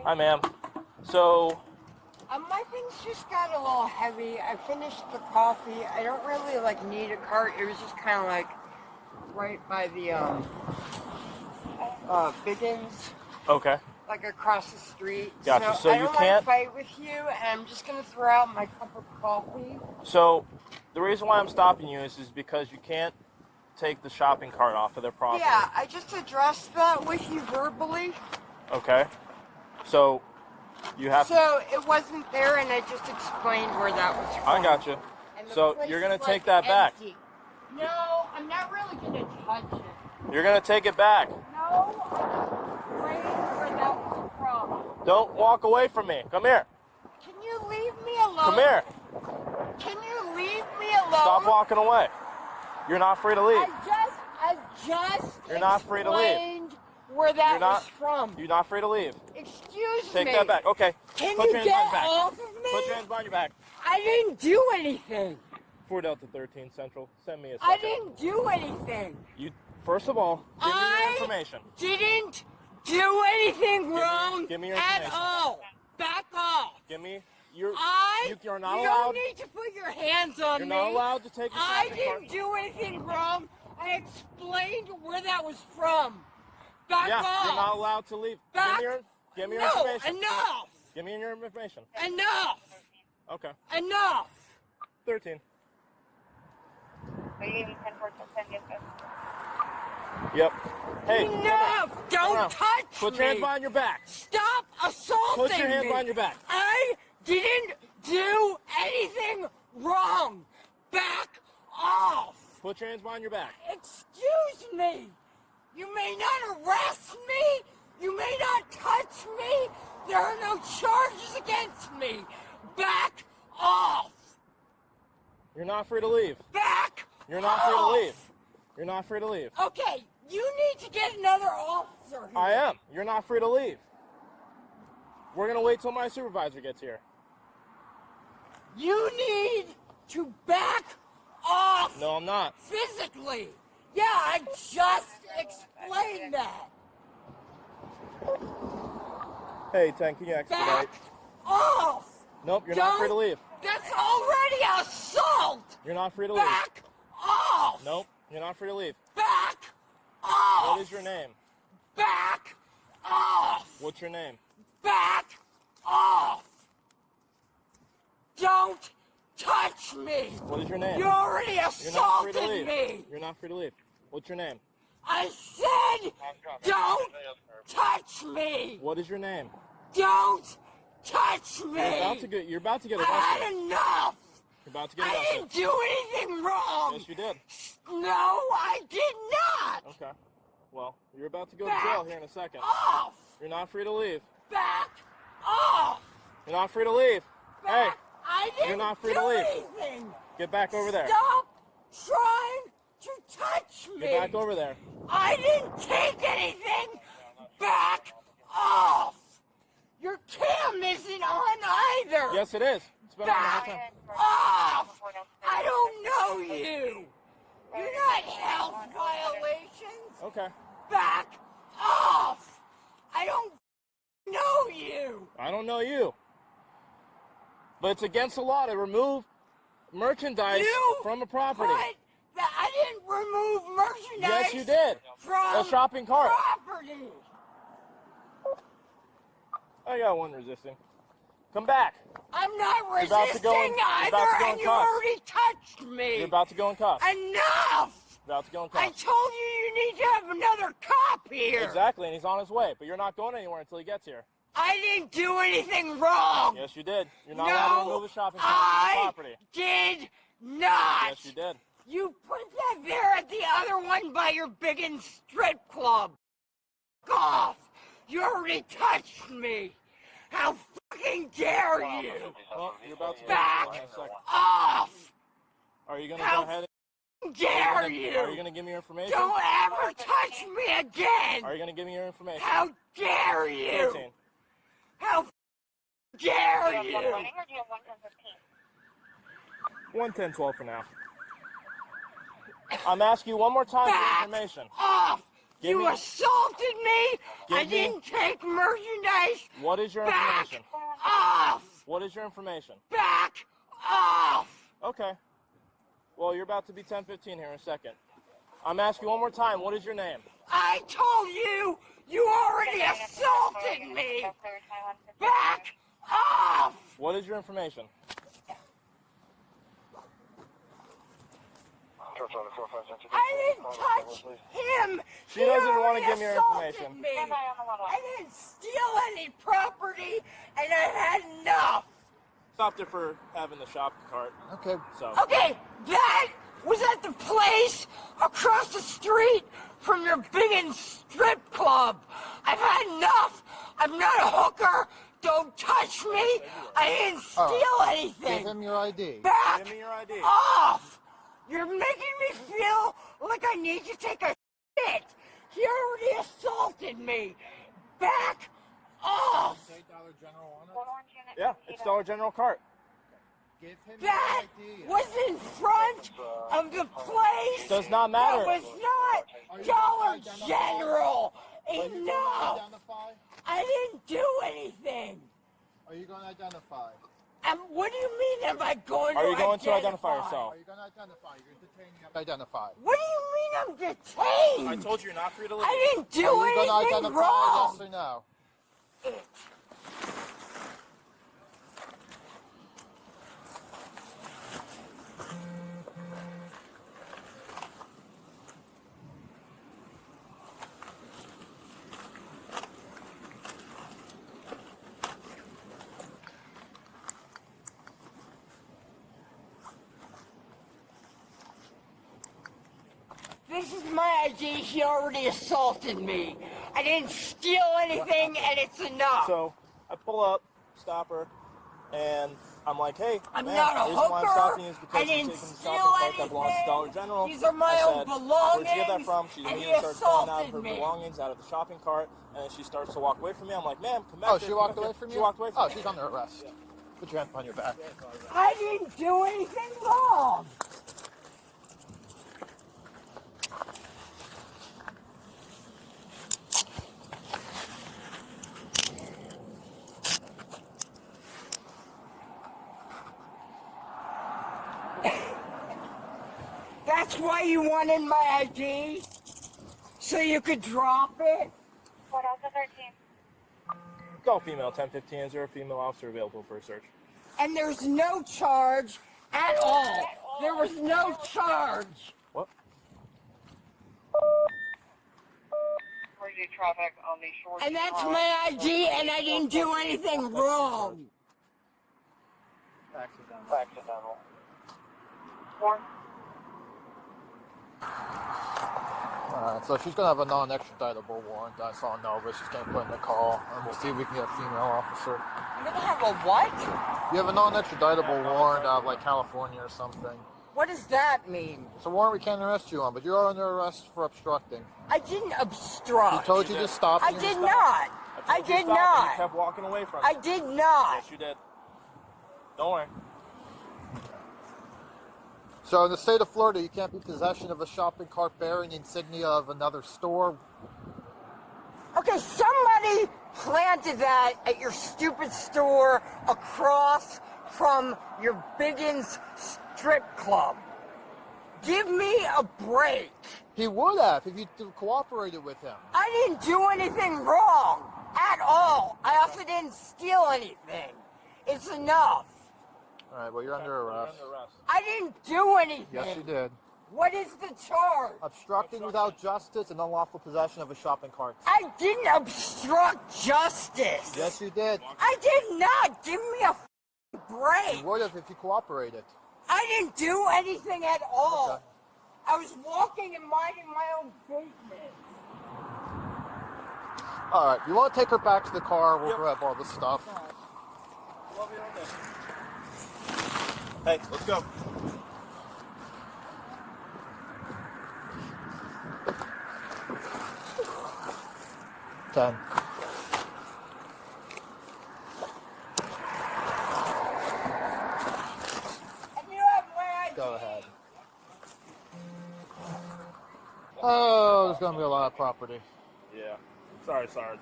Hi, ma'am. So, My things just got a little heavy. I finished the coffee. I don't really need a cart. It was just kind of right by the Biggins, okay. like across the street. Gotcha. So I you don't can't- want to fight with you, and I'm just gonna throw out my cup of coffee. So, the reason why I'm stopping you is because you can't take the shopping cart off of their property. Yeah, I just addressed that with you verbally. Okay. So, you have to... So it wasn't there, and I just explained where that was from. I got you. And the So, place you're going is, to take that back. empty. No, I'm not really gonna touch it. You're going to take it back. No, I just explained where that was from. Don't walk away from me. Come here. Can you leave me alone? Come here. Can you leave me alone? Stop walking away. You're not free to leave. I just You're not free to leave. explained where that was from. You're not free to leave. Excuse Take me. that back. Okay. Can Put you your hands get behind your back. off of me? Put your hands behind your back. I didn't do anything. 4 Delta 13 Central. Send me a I second. didn't do anything. You first of all, give me your information. Didn't do anything wrong give me your at information. all. Back off. Give me your. You're not you allowed. don't need to put your hands on You're me. not allowed to take your I shopping didn't cart. do anything wrong. I explained where that was from. Back off. You're not allowed to leave. Back. Give me your No, information. enough. Give me your information. Enough. Okay. Enough. 13. Yep. Yep. Hey. Enough. Don't touch Put me. your hands behind your back. Stop assaulting me. Put your hands behind your back. I didn't do anything wrong. Back off. Put your hands behind your back. Excuse me. You may not arrest me. You may not touch me. There are no charges against me. Back off. You're not free to leave. Back You're not free to leave. You're not free to leave. Okay, you need to get another officer here. I am. You're not free to leave. We're going to wait till my supervisor gets here. You need to back off. No, I'm not. Physically. Yeah, I just explained that. Hey, 10, can you expedite? Back off. Nope, you're not free to leave. That's already assault. You're not free to leave. Back off. Nope, you're not free to leave. Back off. What is your name? Back off. What's your name? Back off. Don't touch me. What is your name? You already You're not free to assaulted leave. me. You're not free to leave. What's your name? I said, don't touch me. What is your name? Don't touch me. You're about to get I arrested. had enough. You're about to get I arrested. didn't do anything wrong. Yes, you did. No, I did not. Okay. Well, you're about to go to Back jail here in a second. off. You're not free to leave. Back off. You're not free to leave. Back. I didn't You're not free do to leave. anything. Hey, get back over there. Stop trying to touch me. Get back over there. I didn't take anything. Back off. Your cam isn't on either. Yes, it is. It's been on the whole Back time. off. I don't know you. You're not health violations. Okay. Back off. I don't know you. I don't know you. But it's against the law to remove merchandise from a property. I didn't remove merchandise. Yes, you did. From A shopping cart. property. I got one resisting. Come back. I'm not You're about to resisting go in- you're either, about to go in and you cuffs. already touched me. You're about to go in cuffs. Enough! You're about to go in I cuffs. told you need to have another cop here. Exactly, and he's on his way. But you're not going anywhere until he gets here. I didn't do anything wrong. Yes, you did. You're not allowed to remove a shopping cart from the property. Did not. Yes, you did. You put that there at the other one by your biggin' strip club. F- off. You already touched me. How fucking dare you? Well, you're about to go Back in a second. off. Are you going to How go ahead? Dare Are you going you? to give me your information? Don't ever touch me again. Are you going to give me your information? How dare you? 13. How dare you? 110-12 for now. I'm asking you one more time for Back information. off. You assaulted me. I didn't take merchandise. What is your Back information? off. What is your information? Back off. Okay. Well, you're about to be 10-15 here in a second. I'm asking you one more time. What is your name? I told you. You already assaulted me. Back off. What is your information? I didn't touch him. She doesn't want to give me her information. Me. I didn't steal any property, and I had enough. Stopped her for having the shopping cart. Okay. So. Okay, that was at the place across the street from your biggin' strip club. I've had enough. I'm not a hooker. Don't touch me. I didn't steal anything. Give him your ID. Back Give me your ID. off. You're making me feel like I need to take a shit. He already assaulted me. Back off. Say Dollar General on it. Yeah, it's Dollar General cart. Give him That your ID. was in front of the place. Does not matter. That was not Dollar General. Are you going to Enough. identify? I didn't do anything. Are you going to identify? What do you mean am I going Are to you going to identify yourself? Are you going to identify? You're detained. You have to identify. What do you mean I'm detained? I told you you're not free to leave. I didn't do Are you going to anything identify? wrong. Yes or no? This is my ID. He already assaulted me. I didn't steal anything, and it's enough. So I pull up, stop her, and I'm like, hey, I'm man, not a the reason why I'm hooker. stopping you is because I you're didn't taking the steal shopping cart that belongs to anything. Dollar General. These are my I own said, belongings. where'd you get that from? She and he immediately starts pulling out assaulted her me. belongings out of the shopping cart, and then she starts to walk away from me. I'm like, ma'am, come back Oh, here, she come walked back away here." from you? She walked away from Oh, me. she's under arrest. Put your hand on your back. I didn't do anything wrong. That's why you wanted my ID? So you could drop it? What else is 13? Call female 1015. Is there a female officer available for a search? And there's no charge at all. There was no charge. What? Emergency traffic on the shore. And that's my ID, and I didn't do anything wrong. Accidental. Four. So she's going to have a non-extraditable warrant. I saw Nova. She's going to put in the call, and we'll see if we can get a female officer. I'm gonna have a what? You have a non-extraditable warrant out of like California or something. What does that mean? It's a warrant we can't arrest you on, but you're under arrest for obstructing. I didn't obstruct. He told you to stop. I and you did stopped. not. I told you did stop, and You not. kept walking away from I me. did not. Yes, you did. Don't worry. So in the state of Florida, you can't be in possession of a shopping cart bearing the insignia of another store. Okay, somebody planted that at your stupid store across from your Biggins strip club. Give me a break. He would have if you cooperated with him. I didn't do anything wrong at all. I also didn't steal anything. It's enough. All right, well, you're under arrest. You're under arrest. I didn't do anything. Yes, you did. What is the charge? Obstructing without justice and unlawful possession of a shopping cart. I didn't obstruct justice. Yes, you did. I did not. Give me a break. You would have if you cooperated. I didn't do anything at all. Okay. I was walking and minding my own business. All right, you want to take her back to the car? We'll Yep. grab all this stuff. Love you on this. Hey, let's go. Ten. And you have my ID. Go ahead. Oh, going to be a lot of property. Yeah. Sorry, Sarge.